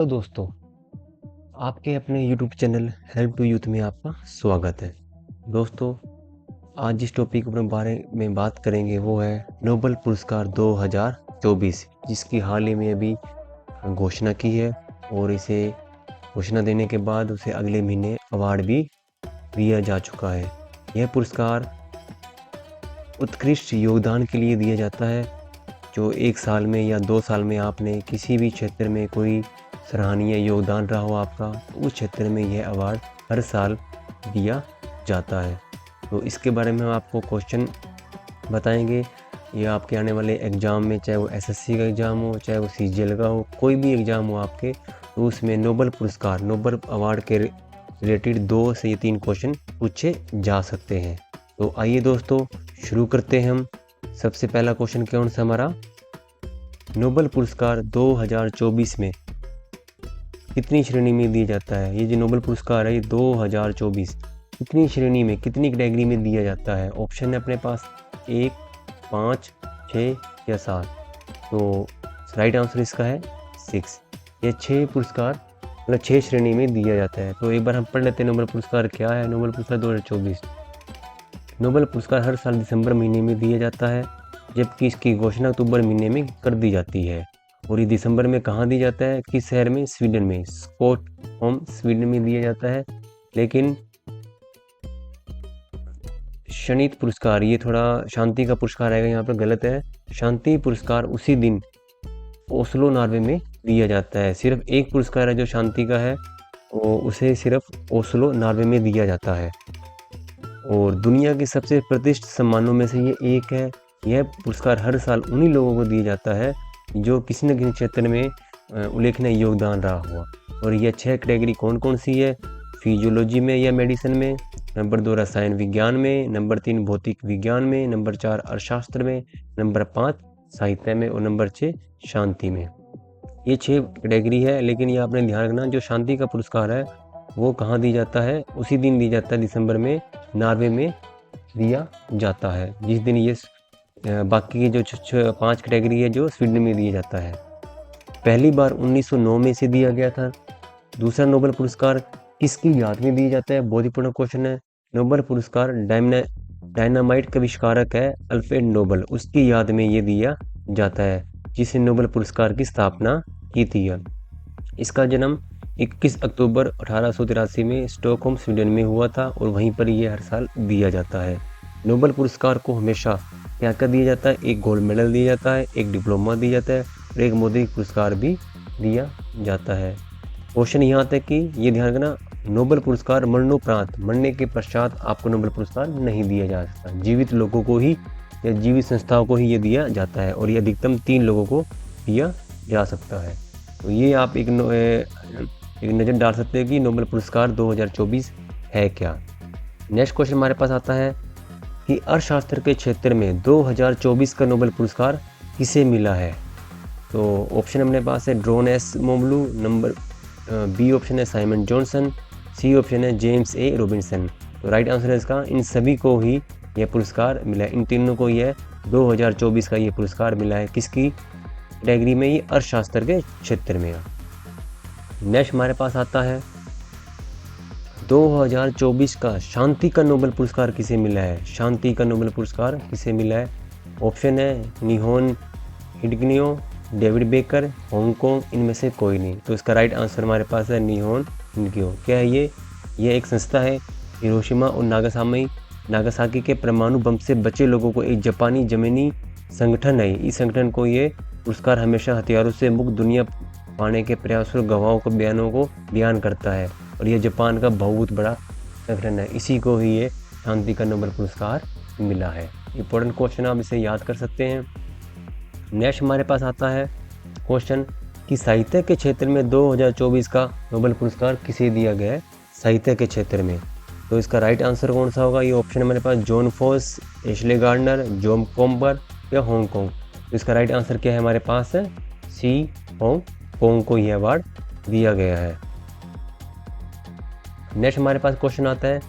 तो दोस्तों, आपके अपने YouTube channel help to youth में आपका स्वागत है। दोस्तों, आज जिस टॉपिक के बारे में बात करेंगे वो है नोबेल पुरस्कार 2024, जिसकी हाल ही में अभी घोषणा की है और इसे घोषणा देने के बाद उसे अगले महीने अवार्ड भी दिया जा चुका है। यह पुरस्कार उत्कृष्ट योगदान के लिए दिया जाता है। जो 1 साल में या 2 साल में आपने किसी भी क्षेत्र में कोई सराहनीय योगदान रहा हो आपका, तो उस क्षेत्र में यह अवार्ड हर साल दिया जाता है। तो इसके बारे में हम आपको क्वेश्चन बताएंगे। ये आपके आने वाले एग्ज़ाम में, चाहे वो एसएससी का एग्ज़ाम हो, चाहे वो सीजीएल का हो, कोई भी एग्ज़ाम हो आपके, तो उसमें नोबेल पुरस्कार, नोबेल अवार्ड के रिलेटेड 2 से 3 क्वेश्चन पूछे जा सकते हैं। तो आइए दोस्तों, शुरू करते हैं हम। सबसे पहला क्वेश्चन कौन सा हमारा, नोबेल पुरस्कार 2024 में कितनी श्रेणी में दिया जाता है? ये जो नोबेल पुरस्कार है ये 2024 कितनी श्रेणी में, कितनी कैटेगरी में दिया जाता है? ऑप्शन है अपने पास 1, 5, 6 या 7। तो राइट आंसर इसका है 6। ये 6 पुरस्कार, मतलब 6 श्रेणी में दिया जाता है। तो एक बार हम पढ़ लेते हैं नोबेल पुरस्कार क्या है। नोबेल पुरस्कार 2024, नोबेल पुरस्कार हर साल दिसंबर महीने में दिया जाता है, जबकि इसकी घोषणा अक्टूबर महीने में कर दी जाती है। और ये दिसंबर में कहाँ दिया जाता है, किस शहर में? स्वीडन में, स्टॉकहोम स्वीडन में दिया जाता है। लेकिन शांति पुरस्कार, ये थोड़ा शांति का पुरस्कार आएगा, यहाँ पर गलत है। शांति पुरस्कार उसी दिन ओस्लो नॉर्वे में दिया जाता है। सिर्फ एक पुरस्कार है जो शांति का है, उसे सिर्फ ओस्लो नॉर्वे में दिया जाता है। और दुनिया के सबसे प्रतिष्ठित सम्मानों में से ये एक है। यह पुरस्कार हर साल उन्हीं लोगों को दिया जाता है जो किसी न किसी क्षेत्र में उल्लेखनीय योगदान रहा हुआ। और यह 6 कैटेगरी कौन कौन सी है? फिजियोलॉजी में या मेडिसिन में, नंबर 2 रसायन विज्ञान में, नंबर 3 भौतिक विज्ञान में, नंबर 4 अर्थशास्त्र में, नंबर 5 साहित्य में और नंबर 6 शांति में। ये 6 कैटेगरी है। लेकिन ये आपने ध्यान रखना, जो शांति का पुरस्कार है वो कहाँ दी जाता है? उसी दिन दिया जाता है, दिसंबर में नॉर्वे में दिया जाता है, जिस दिन ये बाकी के जो 5 कैटेगरी है जो स्वीडन में दिया जाता है। पहली बार 1909 में इसे दिया गया था। दूसरा नोबेल पुरस्कार किसकी याद में दिया जाता है? बहुत ही पूर्ण क्वेश्चन है। नोबेल पुरस्कार डायनामाइट का आविष्कारक है अल्फ्रेड नोबेल, उसकी याद में ये दिया जाता है, जिसने नोबेल पुरस्कार की स्थापना की थी। इसका जन्म 21 अक्टूबर 1883 में स्टॉकहोम स्वीडन में हुआ था और वहीं पर ये हर साल दिया जाता है। नोबेल पुरस्कार को हमेशा क्या क्या दिया जाता है? एक गोल्ड मेडल दिया जाता है, एक डिप्लोमा दिया जाता है और एक मौद्रिक पुरस्कार भी दिया जाता है। क्वेश्चन यहाँ तक कि ये ध्यान रखना, नोबेल पुरस्कार मरणोपरांत, मरने के पश्चात आपको नोबेल पुरस्कार नहीं दिया जा सकता। जीवित लोगों को ही या जीवित संस्थाओं को ही ये दिया जाता है और ये अधिकतम 3 लोगों को दिया जा सकता है। तो ये आप एक नज़र डाल सकते हैं कि नोबेल पुरस्कार 2024 है क्या। नेक्स्ट क्वेश्चन हमारे पास आता है कि अर्थशास्त्र के क्षेत्र में 2024 का नोबेल पुरस्कार किसे मिला है? तो ऑप्शन अपने पास है Daron Acemoglu, number B option है साइमन जॉनसन, सी ऑप्शन है जेम्स ए रॉबिन्सन। तो राइट आंसर है इसका, इन सभी को ही यह पुरस्कार मिला है। इन तीनों को यह 2024 का ये पुरस्कार मिला है। किसकी कैटेगरी में? ये अर्थशास्त्र के क्षेत्र में। नेक्स्ट हमारे पास आता है 2024 का शांति का नोबेल पुरस्कार किसे मिला है? शांति का नोबेल पुरस्कार किसे मिला है? ऑप्शन है निहोन हिडग्नियो, डेविड बेकर, हांगकांग, इनमें से कोई नहीं। तो इसका राइट आंसर हमारे पास है निहोन हिडग्नियो। क्या है ये? एक संस्था है, हिरोशिमा और नागासाकी के परमाणु बम से बचे लोगों को एक जापानी जमीनी संगठन है। इस संगठन को ये पुरस्कार हमेशा हथियारों से मुक्त दुनिया पाने के प्रयास और गवाहों को बयान करता है और यह जापान का बहुत बड़ा संगठन है। इसी को ही ये शांति का नोबेल पुरस्कार मिला है। इंपॉर्टेंट क्वेश्चन, आप इसे याद कर सकते हैं। नेक्स्ट हमारे पास आता है क्वेश्चन कि साहित्य के क्षेत्र में 2024 का नोबेल पुरस्कार किसे दिया गया है? साहित्य के क्षेत्र में। तो इसका राइट आंसर कौन सा होगा? ये ऑप्शन हमारे पास Jon Fosse, Ashleigh Gardner, John Comber या हांगकांग। तो इसका राइट आंसर क्या है हमारे पास है? सी, हांगकांग को यह अवार्ड दिया गया है। नेक्स्ट हमारे पास क्वेश्चन आता है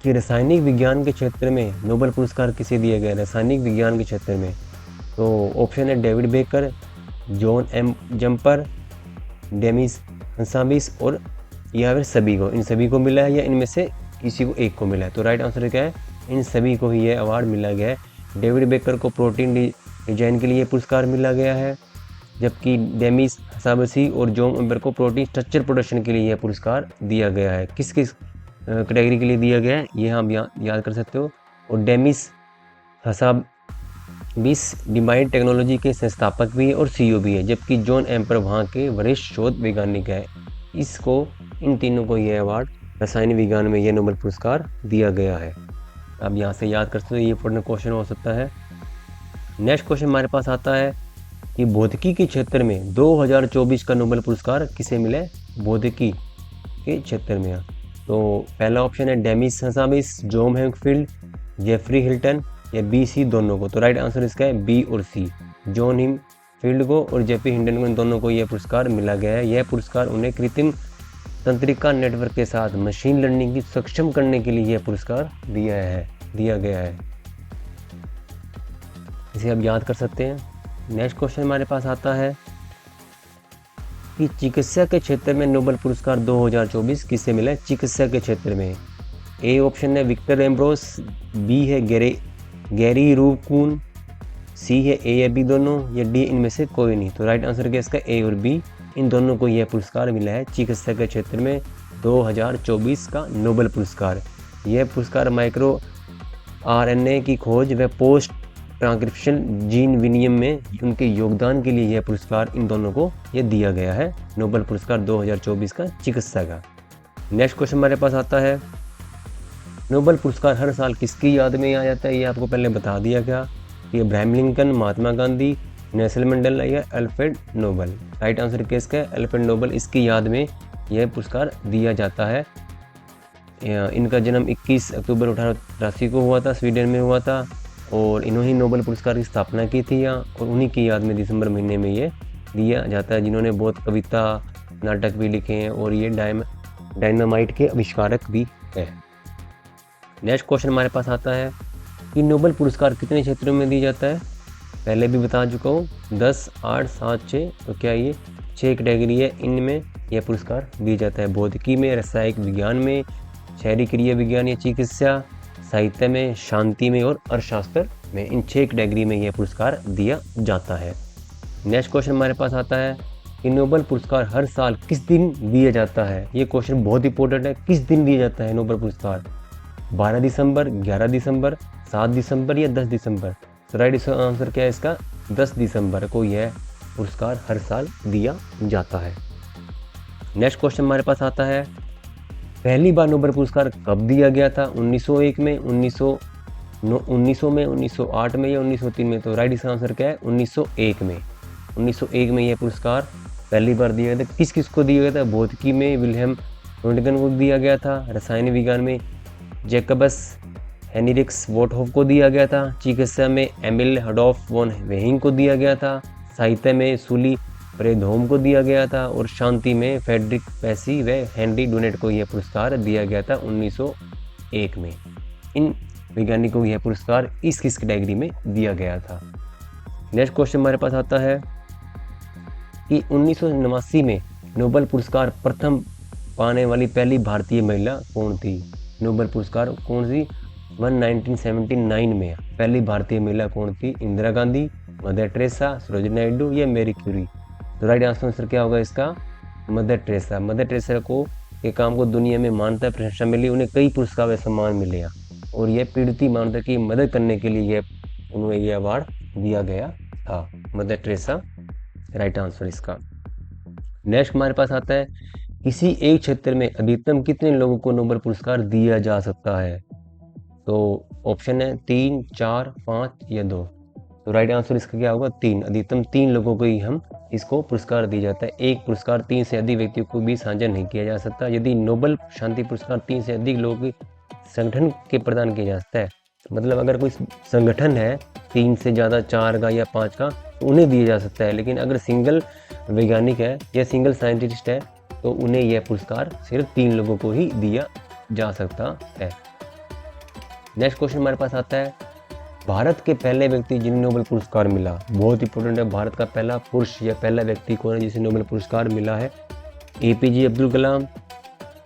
कि रासायनिक विज्ञान के क्षेत्र में नोबेल पुरस्कार किसे दिया गया? रासायनिक विज्ञान के क्षेत्र में। तो ऑप्शन है David Baker, John M Jumper, Demis Hassabis और या फिर सभी को, इन सभी को मिला है या इनमें से किसी को एक को मिला है? तो राइट आंसर क्या है, इन सभी को ही यह अवार्ड मिला गया है। डेविड बेकर को प्रोटीन डिजाइन के लिए पुरस्कार मिला गया है, जबकि डेमिस हसाबसी और जॉन एम्बर को प्रोटीन स्ट्रक्चर प्रोडक्शन के लिए यह पुरस्कार दिया गया है। किस किस कैटेगरी के लिए दिया गया है ये हम याद कर सकते हो। और डेमिस हसाबिस डिमाइड टेक्नोलॉजी के संस्थापक भी है और CEO भी है, जबकि जॉन एम्पर वहाँ के वरिष्ठ शोध वैज्ञानिक है। इसको, इन तीनों को यह अवार्ड रसायन विज्ञान में यह नोबेल पुरस्कार दिया गया है। अब यहाँ से याद कर सकते हो, ये इंपॉर्टेंट क्वेश्चन हो सकता है। नेक्स्ट क्वेश्चन हमारे पास आता है कि भौतिकी के क्षेत्र में 2024 का नोबेल पुरस्कार किसे मिला है? भौतिकी के क्षेत्र में। तो पहला ऑप्शन है Demis Hassabis, John Hopfield, Geoffrey Hinton या B-C दोनों को। तो राइट आंसर इसका है B और C, जॉन हैंकफील्ड को और जेफरी हिल्टन को, इन दोनों को यह पुरस्कार मिला गया है। यह पुरस्कार उन्हें कृत्रिम तंत्रिका नेटवर्क के साथ मशीन लर्निंग की सक्षम करने के लिए यह पुरस्कार दिया गया है। इसे आप याद कर सकते हैं। नेक्स्ट क्वेश्चन हमारे पास आता है कि चिकित्सा के क्षेत्र में नोबेल पुरस्कार 2024 किसे मिला है? चिकित्सा के क्षेत्र में ए ऑप्शन है विक्टर एम्ब्रोस, B है गैरी रूकून, C है A या B दोनों, या D इनमें से कोई नहीं। तो राइट आंसर क्या इसका A और B, इन दोनों को यह पुरस्कार मिला है चिकित्सा के क्षेत्र में 2024 का नोबेल पुरस्कार। यह पुरस्कार माइक्रो RNA की खोज व पोस्ट ट्रांसक्रिप्शन जीन विनिमय में उनके योगदान के लिए यह पुरस्कार इन दोनों को यह दिया गया है, नोबेल पुरस्कार 2024 का चिकित्सा का। नेक्स्ट क्वेश्चन हमारे पास आता है, नोबेल पुरस्कार हर साल किसकी याद में आ जाता है? ये आपको पहले बता दिया गया, ये Abraham Lincoln, Mahatma Gandhi, Nelson Mandela या अल्फ्रेड नोबेल। राइट आंसर क्या इसका है? अल्फ्रेड नोबेल, इसकी याद में यह पुरस्कार दिया जाता है। इनका जन्म 21 अक्टूबर 1883 को हुआ था, स्वीडन में हुआ था, और इन्होंने नोबेल पुरस्कार की स्थापना की थी यहाँ, और उन्हीं की याद में दिसंबर महीने में ये दिया जाता है, जिन्होंने बहुत कविता नाटक भी लिखे हैं, और ये डायनामाइट के आविष्कारक भी है। नेक्स्ट क्वेश्चन हमारे पास आता है कि नोबेल पुरस्कार कितने क्षेत्रों में दिया जाता है? पहले भी बता चुका हूँ, 10, 8, 7, 6, तो क्या ये 6 कैटेगरी है, इनमें यह पुरस्कार दिया जाता है। भौतिकी में, रसायनिक विज्ञान में, शहरी क्रिया विज्ञान या चिकित्सा, साहित्य में, शांति में और अर्थशास्त्र में, इन 6 कैटेगरी में यह पुरस्कार दिया जाता है। नेक्स्ट क्वेश्चन हमारे पास आता है कि नोबेल पुरस्कार हर साल किस दिन दिया जाता है? ये क्वेश्चन बहुत इंपॉर्टेंट है। किस दिन दिया जाता है नोबेल पुरस्कार? 12 दिसंबर, 11 दिसंबर, 7 दिसंबर या 10 दिसंबर? तो राइट आंसर क्या है इसका? 10 दिसंबर को यह पुरस्कार हर साल दिया जाता है। नेक्स्ट क्वेश्चन हमारे पास आता है, पहली बार नोबेल पुरस्कार कब दिया गया था? 1901 में, 1900 में, 1908 में या 1903 में? तो राइट इसका आंसर क्या है? 1901 में। 1901 में यह पुरस्कार पहली बार दिया गया था। किस किस को दिया गया था? भौतिकी में विल्हेम रोंटगन को दिया गया था, रसायन विज्ञान में जैकबस हेनरिक्स वोटहोफ को दिया गया था, चिकित्सा में एमिल हडॉफ वॉन वेहिंग को दिया गया था, साहित्य में सूली प्रेधोम को दिया गया था, और शांति में फेडरिक पैसी व हेनरी डुनेट को यह पुरस्कार दिया गया था 1901 में। इन वैज्ञानिकों को यह पुरस्कार किस कैटेगरी में दिया गया था? नेक्स्ट क्वेश्चन हमारे पास आता है कि 1989 में नोबेल पुरस्कार प्रथम पाने वाली पहली भारतीय महिला कौन थी? नोबेल पुरस्कार कौन सी 1979 में पहली भारतीय महिला कौन थी? इंदिरा गांधी, मदर टेरेसा, सरोजिनी नायडू या मैरी क्यूरी? तो राइट आंसर क्या होगा इसका? Mother Teresa. मदर टेरेसा को के काम को दुनिया में मान्यता प्रशंसा मिली, उन्हें कई पुरस्कार व सम्मान मिले हैं, और यह पीड़ित मानवता की मदद करने के लिए उन्हें यह अवार्ड दिया गया था। मदर टेरेसा राइट आंसर इसका। नेक्स्ट हमारे पास आता है, किसी एक क्षेत्र में अधिकतम कितने लोगों को नोबेल पुरस्कार दिया जा सकता है? तो ऑप्शन है 3, 4, 5 या 2। तो राइट आंसर इसका क्या होगा? 3। अधिकतम 3 लोगों को ही हम इसको पुरस्कार दिया जाता है। एक पुरस्कार 3 से अधिक व्यक्तियों को भी साझा नहीं किया जा सकता। यदि नोबेल शांति पुरस्कार 3 से अधिक लोगों के संगठन के प्रदान किया जाता है, मतलब अगर कोई संगठन है 3 से ज़्यादा, 4 का या 5 का, तो उन्हें दिया जा सकता है। लेकिन अगर सिंगल वैज्ञानिक है या सिंगल साइंटिस्ट है, तो उन्हें यह पुरस्कार सिर्फ 3 लोगों को ही दिया जा सकता है। नेक्स्ट क्वेश्चन हमारे पास आता है, भारत के पहले व्यक्ति जिन्हें नोबेल पुरस्कार मिला। बहुत इंपॉर्टेंट है, भारत का पहला पुरुष या पहला व्यक्ति कौन है जिसे नोबेल पुरस्कार मिला है? APJ अब्दुल कलाम,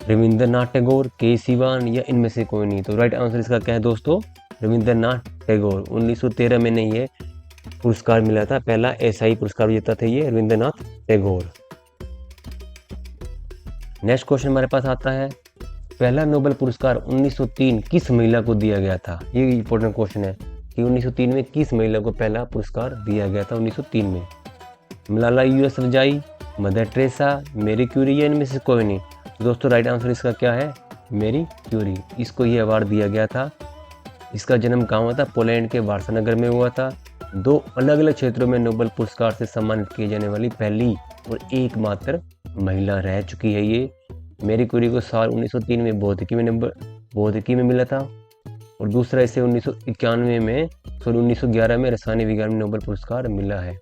रविंद्रनाथ टैगोर, के सिवान या इनमें से कोई नहीं। तो राइट आंसर इसका क्या है दोस्तों, रविंद्रनाथ टैगोर। 1913 में नहीं ये पुरस्कार मिला था, पहला SI पुरस्कार विजेता थे ये रविंद्रनाथ टैगोर। नेक्स्ट क्वेश्चन हमारे पास आता है, पहला नोबेल पुरस्कार 1903 किस महिला को दिया गया था। ये इंपॉर्टेंट क्वेश्चन है कि 1903 में किस महिला को पहला पुरस्कार दिया गया था 1903 में। Malala Yousafzai, mother Teresa, Marie Curie या इनमें से कोई नहीं। दोस्तों राइट आंसर इसका क्या है, मेरी क्यूरी। इसको ये अवार्ड दिया गया था। इसका जन्म कहाँ हुआ था, पोलैंड के वार्सा नगर में हुआ था। 2 अलग अलग क्षेत्रों में नोबेल पुरस्कार से सम्मानित किए जाने वाली पहली और एकमात्र महिला रह चुकी है ये। मेरी क्यूरी को साल 1903 में भौतिकी में मिला था और दूसरा इसे 1911 में रसायन विज्ञान में नोबेल पुरस्कार मिला है।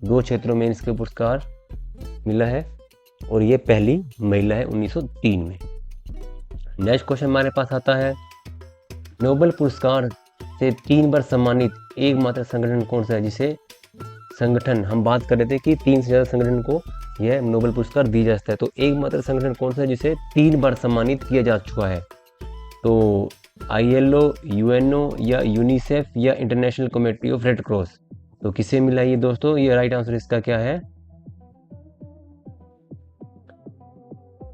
2 क्षेत्रों में इसके पुरस्कार मिला है और ये पहली महिला है 1903 में। नेक्स्ट क्वेश्चन हमारे पास आता है, नोबेल पुरस्कार से 3 बार सम्मानित एकमात्र संगठन कौन सा है, जिसे संगठन हम बात कर रहे थे कि 3 से ज़्यादा संगठन को यह नोबेल पुरस्कार दी जा सकता है। तो एकमात्र संगठन कौन सा है जिसे 3 बार सम्मानित किया जा चुका है। तो ILO, UNO या यूनिसेफ या international committee of red cross. तो किसे मिला ये दोस्तों, ये राइट आंसर इसका क्या है,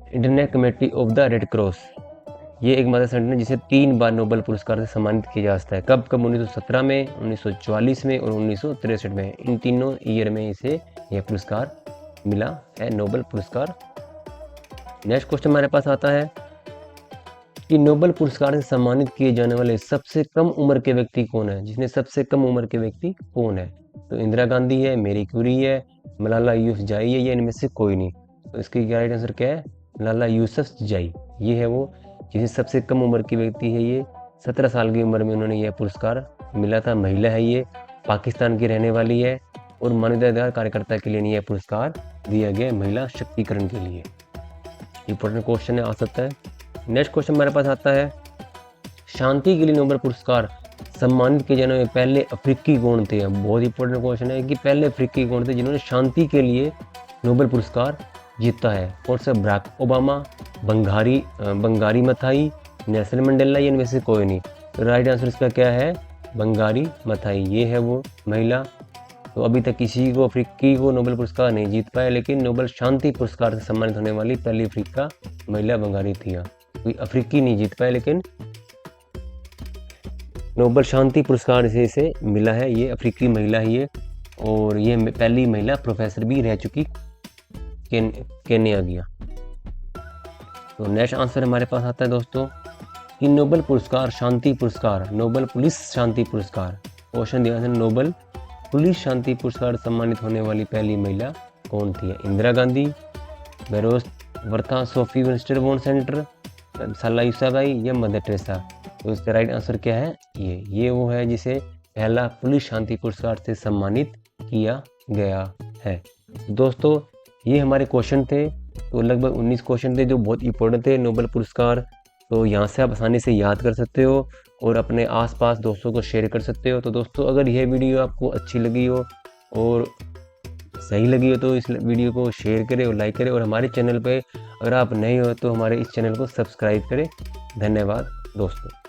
international committee of the red cross. ये एकमात्र संगठन है जिसे 3 बार नोबेल पुरस्कार से सम्मानित किया जा सकता है। कब 1917 में, 1944 में और 1963 में। इन तीनों ईयर में इसे यह पुरस्कार मिला है, नोबेल पुरस्कार। नेक्स्ट क्वेश्चन हमारे पास आता है कि नोबेल पुरस्कार से सम्मानित किए जाने वाले सबसे कम उम्र के व्यक्ति कौन है, जिसने सबसे कम उम्र के व्यक्ति कौन है। तो इंदिरा गांधी है, मेरी क्यूरी है, मलाला यूसुफजई है या इनमें से कोई नहीं। तो इसकी राइट आंसर क्या है, मलाला यूसुफजई। ये है वो जिसने सबसे कम उम्र की व्यक्ति है ये। 17 साल की उम्र में उन्होंने यह पुरस्कार मिला था। महिला है ये, पाकिस्तान की रहने वाली है और मानवाधिकार कार्यकर्ता के लिए यह पुरस्कार दिया गया महिला शक्तिकरण के लिए। इंपॉर्टेंट क्वेश्चन आ सकता है। नेक्स्ट क्वेश्चन हमारे पास आता है, शांति के लिए नोबेल पुरस्कार सम्मानित किए जाने वाले पहले अफ्रीकी कौन थे। बहुत इंपॉर्टेंट क्वेश्चन है कि पहले अफ्रीकी कौन थे जिन्होंने शांति के लिए नोबेल पुरस्कार जीता है। कौन सा, Barack Obama, Wangari Maathai, Nelson Mandela या इनमें से कोई नहीं। तो राइट आंसर इसका क्या है, बंगारी मथाई। ये है वो महिला। तो अभी तक किसी को अफ्रीकी को नोबेल पुरस्कार नहीं जीत पाया, लेकिन नोबेल शांति पुरस्कार से सम्मानित होने वाली पहली अफ्रीका महिला बंगारी थी। कोई अफ्रीकी नहीं जीत पाया, लेकिन नोबेल शांति पुरस्कार से इसे मिला है। ये अफ्रीकी महिला ही है और ये पहली महिला प्रोफेसर भी रह चुकी केन्या गया। तो नेक्स्ट आंसर हमारे पास आता है दोस्तों कि नोबेल पुरस्कार शांति पुरस्कार, नोबेल पुलिस शांति पुरस्कार। क्वेश्चन दिया है, नोबेल पुलिस शांति पुरस्कार सम्मानित होने वाली पहली महिला कौन थी। इंदिरा गांधी, बेरोज वर्था, सोफी विंस्टर बोन सेंटर, मलाला यूसुफजई या मदर टेरेसा। तो इसका राइट आंसर क्या है, ये वो है जिसे पहला पुलिस शांति पुरस्कार से सम्मानित किया गया है। दोस्तों ये हमारे क्वेश्चन थे। तो लगभग 19 क्वेश्चन थे जो बहुत इंपॉर्टेंट थे नोबेल पुरस्कार। तो यहाँ से आप आसानी से याद कर सकते हो और अपने आसपास दोस्तों को शेयर कर सकते हो। तो दोस्तों अगर यह वीडियो आपको अच्छी लगी हो और सही लगी हो तो इस वीडियो को शेयर करें और लाइक करें, और हमारे चैनल पे अगर आप नए हो तो हमारे इस चैनल को सब्सक्राइब करें। धन्यवाद दोस्तों।